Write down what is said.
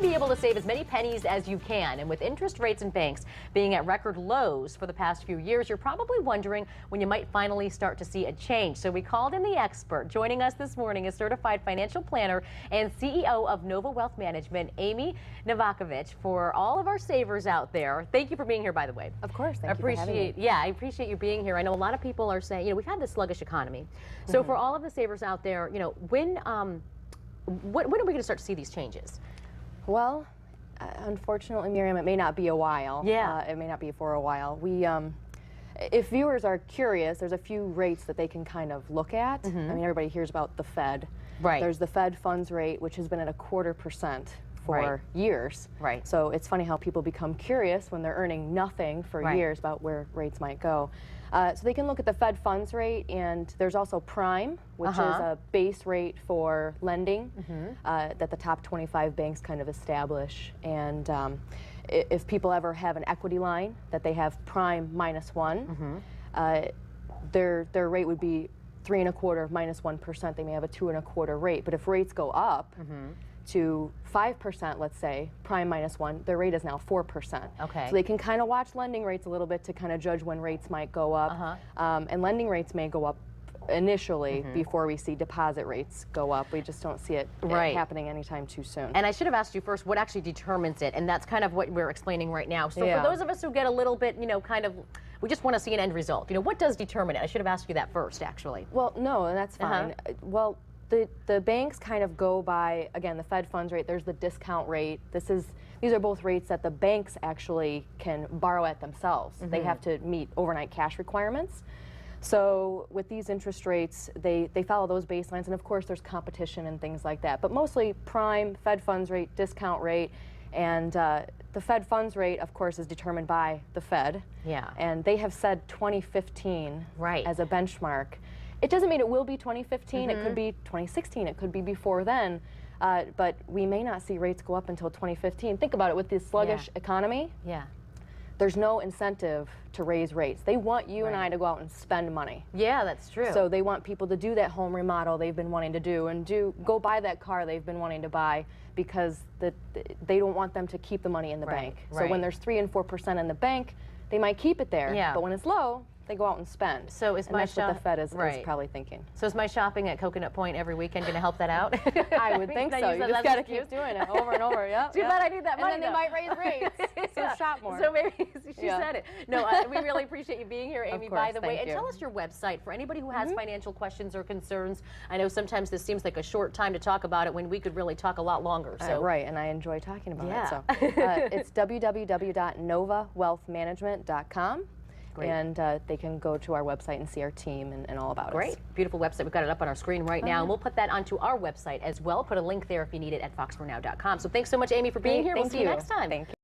to be able to save as many pennies as you can. And with interest rates and banks being at record lows for the past few years, you're probably wondering when you might finally start to see a change. So we called in the expert. Joining us this morning is certified financial planner and CEO of Nova Wealth Management, Amy Novakovich. For all of our savers out there, thank you for being here, by the way. Of course, thank you for having me. Yeah, I appreciate you being here. I know a lot of people are saying, we've had this sluggish economy. So for all of the savers out there, when are we going to start to see these changes? Well, unfortunately, Miriam, it may not be a while. Yeah. It may not be for a while. If viewers are curious, there's a few rates that they can kind of look at. I mean, everybody hears about the Fed. Right. There's the Fed funds rate, which has been at 0.25% for years. Right. So it's funny how people become curious when they're earning nothing for years about where rates might go. So they can look at the Fed funds rate, and there's also prime, which is a base rate for lending that the top 25 banks kind of establish. And if people ever have an equity line that they have prime -1, their rate would be 3.25 -1%. They may have a 2.25 rate. But if rates go up to 5%, let's say, prime -1, their rate is now 4%. Okay. So they can kind of watch lending rates a little bit to kind of judge when rates might go up. And lending rates may go up initially before we see deposit rates go up. We just don't see it happening anytime too soon. And I should have asked you first what actually determines it, and that's kind of what we're explaining right now. So for those of us who get a little bit, kind of, we just want to see an end result. What does determine it? I should have asked you that first, actually. Well, no, that's fine. Well, the banks kind of go by, again, the Fed funds rate. There's the discount rate. These are both rates that the banks actually can borrow at themselves. They have to meet overnight cash requirements. So with these interest rates, they follow those baselines, and of course there's competition and things like that. But mostly prime, Fed funds rate, discount rate, and the Fed funds rate, of course, is determined by the Fed. Yeah. And they have said 2015 as a benchmark. It doesn't mean it will be 2015. It could be 2016. It could be before then. But we may not see rates go up until 2015. Think about it, with this sluggish economy. Yeah. There's no incentive to raise rates. They want you and I to go out and spend money. Yeah, that's true. So they want people to do that home remodel they've been wanting to do, and go buy that car they've been wanting to buy, because they don't want them to keep the money in the bank. So when there's 3 and 4% in the bank, they might keep it there. But when it's low, they go out and spend. So is that's what the Fed is probably thinking. So is my shopping at Coconut Point every weekend going to help that out? I would think so. You just got to keep doing it over and over. Too bad I need that money. And then they might raise rates. So shop more. So maybe she said it. No, we really appreciate you being here, Amy, by the way. And tell us your website for anybody who has financial questions or concerns. I know sometimes this seems like a short time to talk about it when we could really talk a lot longer. So right, and I enjoy talking about it. So it's www.novawealthmanagement.com. And they can go to our website and see our team and all about us. Great. Beautiful website. We've got it up on our screen right now. And we'll put that onto our website as well. Put a link there if you need it at fox4now.com. So thanks so much, Amy, for being here. We'll see you next time. Thank you.